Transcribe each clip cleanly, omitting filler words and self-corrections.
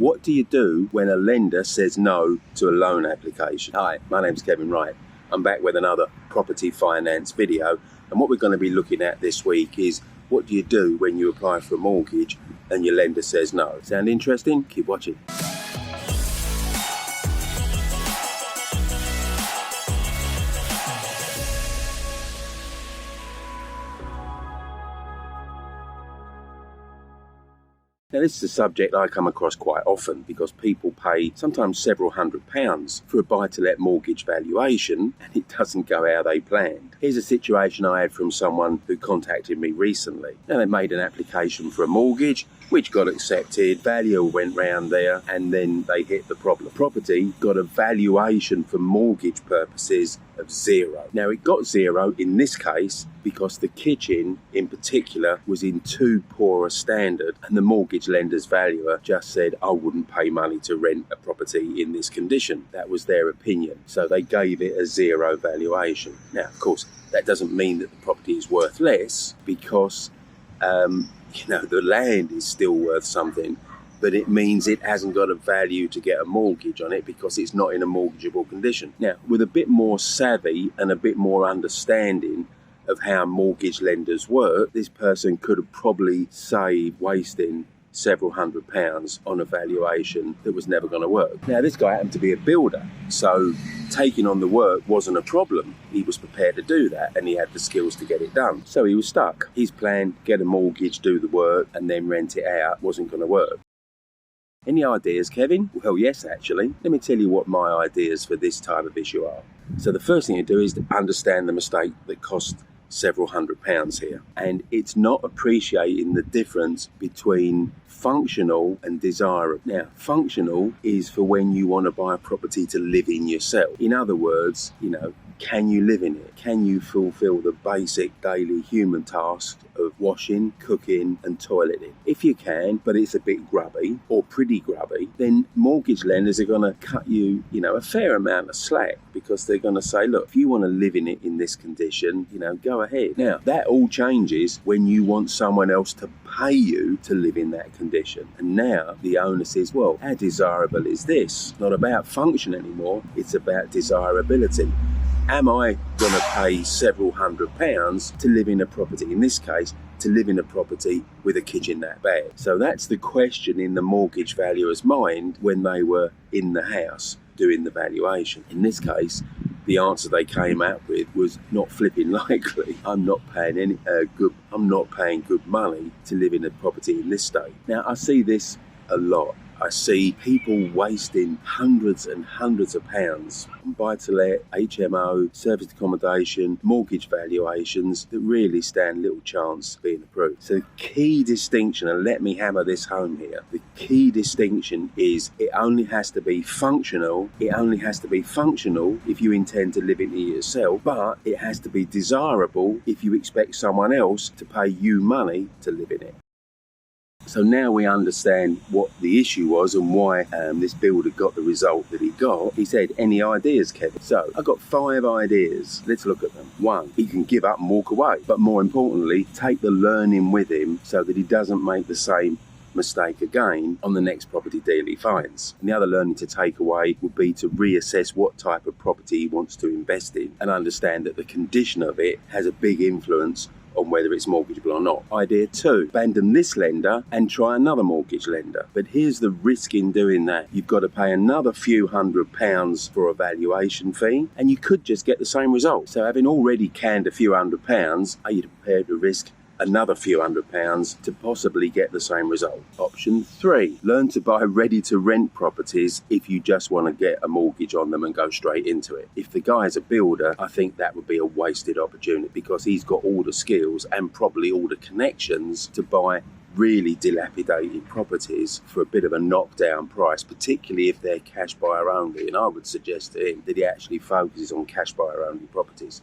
What do you do when a lender says no to a loan application? Hi, my name's Kevin Wright. I'm back with another property finance video, and what we're going to be looking at this week is what do you do when you apply for a mortgage and your lender says no? Sound interesting? Keep watching. Now, this is a subject I come across quite often because people pay sometimes several £100s for a buy-to-let mortgage valuation and it doesn't go how they planned. Here's a situation I had from someone who contacted me recently. Now, they made an application for a mortgage which got accepted, valuer went round there, and then they hit the problem. The property got a valuation for mortgage purposes of 0. Now, it got 0 in this case because the kitchen in particular was in too poor a standard, and the mortgage lender's valuer just said, I wouldn't pay money to rent a property in this condition. That was their opinion. So they gave it a 0 valuation. Now, of course, that doesn't mean that the property is worth less because the land is still worth something, but it means it hasn't got a value to get a mortgage on it because it's not in a mortgageable condition. Now, with a bit more savvy and a bit more understanding of how mortgage lenders work, this person could have probably saved wasting several £100s on a valuation that was never going to work. Now, this guy happened to be a builder, so taking on the work wasn't a problem. He was prepared to do that and he had the skills to get it done. So he was stuck. His plan, get a mortgage, do the work and then rent it out, wasn't going to work. Any ideas, Kevin? Well, yes, actually. Let me tell you what my ideas for this type of issue are. So the first thing you do is to understand the mistake that cost several £100s here. And it's not appreciating the difference between functional and desirable. Now, functional is for when you want to buy a property to live in yourself. In other words, can you live in it? Can you fulfill the basic daily human tasks of washing, cooking and toileting? If you can, but it's a bit grubby or pretty grubby, then mortgage lenders are going to cut you, a fair amount of slack because they're going to say, look, if you want to live in it in this condition, go ahead. Now, that all changes when you want someone else to pay you to live in that condition. And now the onus is, well, how desirable is this? It's not about function anymore, it's about desirability. Am I going to pay several £100s to live in a property? In this case, to live in a property with a kitchen that bad. So that's the question in the mortgage valuer's mind when they were in the house doing the valuation. In this case, the answer they came out with was not flipping likely. I'm not paying good money to live in a property in this state. Now, I see this a lot. I see people wasting hundreds and hundreds of pounds on buy-to-let, HMO, serviced accommodation, mortgage valuations that really stand little chance of being approved. So the key distinction, and let me hammer this home here, the key distinction is it only has to be functional. It only has to be functional if you intend to live in it yourself, but it has to be desirable if you expect someone else to pay you money to live in it. So now we understand what the issue was and why this builder got the result that he got. He said, any ideas, Kevin? So I've got 5 ideas. Let's look at them. 1, he can give up and walk away. But more importantly, take the learning with him so that he doesn't make the same mistake again on the next property deal he finds. And the other learning to take away would be to reassess what type of property he wants to invest in and understand that the condition of it has a big influence on whether it's mortgageable or not. Idea 2, abandon this lender and try another mortgage lender. But here's the risk in doing that. You've got to pay another few £100s for a valuation fee, and you could just get the same result. So having already canned a few £100, are you prepared to risk another few £100s to possibly get the same result? Option 3, learn to buy ready-to-rent properties if you just want to get a mortgage on them and go straight into it. If the guy's a builder, I think that would be a wasted opportunity because he's got all the skills and probably all the connections to buy really dilapidated properties for a bit of a knockdown price, particularly if they're cash buyer only. And I would suggest to him that he actually focuses on cash buyer only properties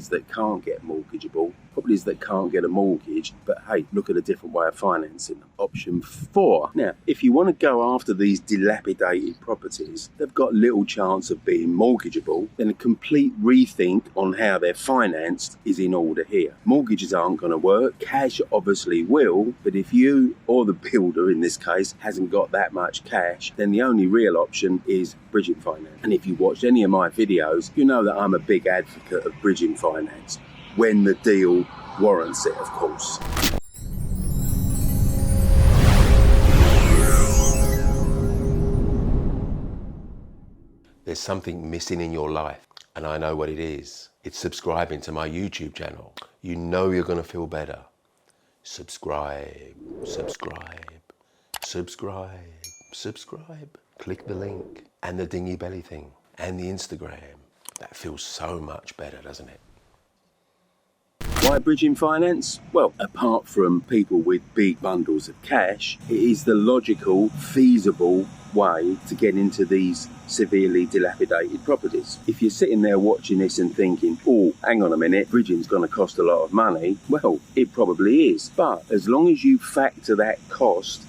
that can't get mortgageable, properties that can't get a mortgage, but hey, look at a different way of financing them. Option 4. Now, if you want to go after these dilapidated properties, they've got little chance of being mortgageable, then a complete rethink on how they're financed is in order here. Mortgages aren't going to work. Cash obviously will, but if you you, or the builder in this case, hasn't got that much cash, then the only real option is bridging finance. And if you watched any of my videos, you know that I'm a big advocate of bridging finance, when the deal warrants it, of course. There's something missing in your life, and I know what it is. It's subscribing to my YouTube channel. You know you're going to feel better. Subscribe, subscribe, subscribe, subscribe. Click the link and the dingy belly thing and the Instagram. That feels so much better, doesn't it? Why bridging finance? Well, apart from people with big bundles of cash, it is the logical, feasible way to get into these severely dilapidated properties. If you're sitting there watching this and thinking, oh, hang on a minute, bridging's going to cost a lot of money, well, it probably is. But as long as you factor that cost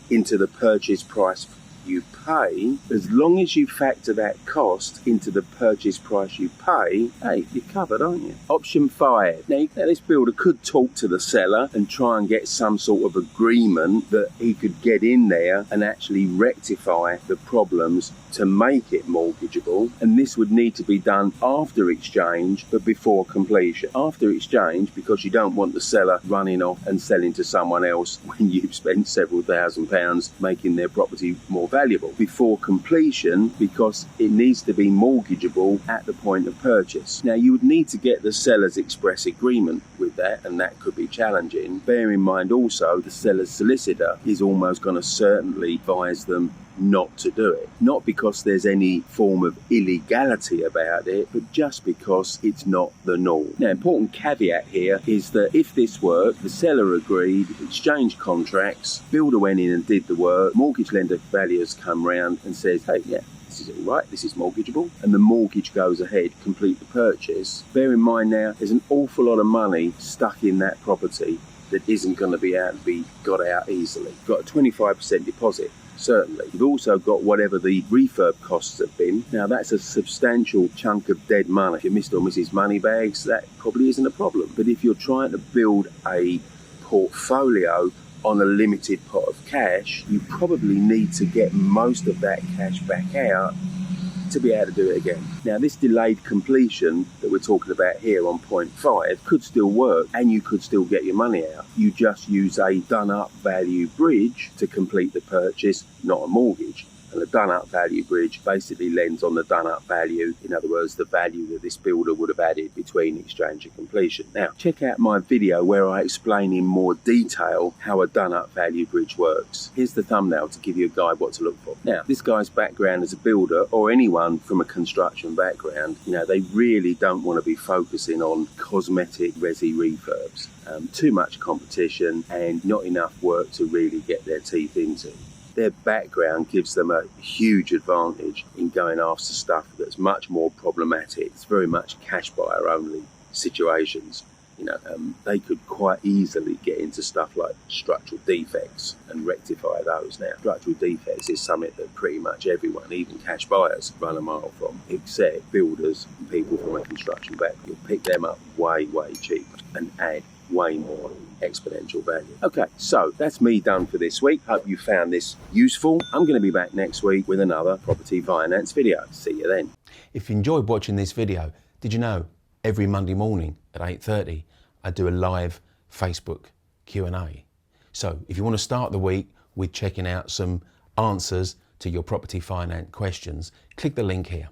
into the purchase price you pay, as long as you factor that cost into the purchase price you pay, hey, you're covered, aren't you? Option 5. Now, this builder could talk to the seller and try and get some sort of agreement that he could get in there and actually rectify the problems to make it mortgageable, and this would need to be done after exchange but before completion. After exchange, because you don't want the seller running off and selling to someone else when you've spent several £1,000s making their property more valuable. Before completion, because it needs to be mortgageable at the point of purchase. Now, you would need to get the seller's express agreement with that, and that could be challenging. Bear in mind also, the seller's solicitor is almost going to certainly advise them not to do it. Not because there's any form of illegality about it, but just because it's not the norm. Now, important caveat here is that if this worked, the seller agreed, exchanged contracts, builder went in and did the work, mortgage lender valuers come round and says, hey, yeah, this is all right, this is mortgageable, and the mortgage goes ahead, complete the purchase. Bear in mind now, there's an awful lot of money stuck in that property that isn't going to be able to be got out easily. You've got a 25% deposit. Certainly. You've also got whatever the refurb costs have been. Now, that's a substantial chunk of dead money. If you're Mr. or Mrs. Moneybags, that probably isn't a problem. But if you're trying to build a portfolio on a limited pot of cash, you probably need to get most of that cash back out to be able to do it again. Now, this delayed completion that we're talking about here on point 5 could still work, and you could still get your money out. You just use a done-up value bridge to complete the purchase, not a mortgage. And the done-up value bridge basically lends on the done-up value, in other words, the value that this builder would have added between exchange and completion. Now, check out my video where I explain in more detail how a done-up value bridge works. Here's the thumbnail to give you a guide what to look for. Now, this guy's background as a builder, or anyone from a construction background, they really don't want to be focusing on cosmetic resi refurbs. Too much competition and not enough work to really get their teeth into. Their background gives them a huge advantage in going after stuff that's much more problematic. It's very much cash buyer only situations. They could quite easily get into stuff like structural defects and rectify those. Now, structural defects is something that pretty much everyone, even cash buyers, run a mile from, except builders and people from a construction background. You'll pick them up way, way cheaper and add way more exponential value. Okay, so that's me done for this week. Hope you found this useful. I'm going to be back next week with another property finance video. See you then. If you enjoyed watching this video, did you know every Monday morning at 8:30 I do a live Facebook Q&A. So if you want to start the week with checking out some answers to your property finance questions, click the link here.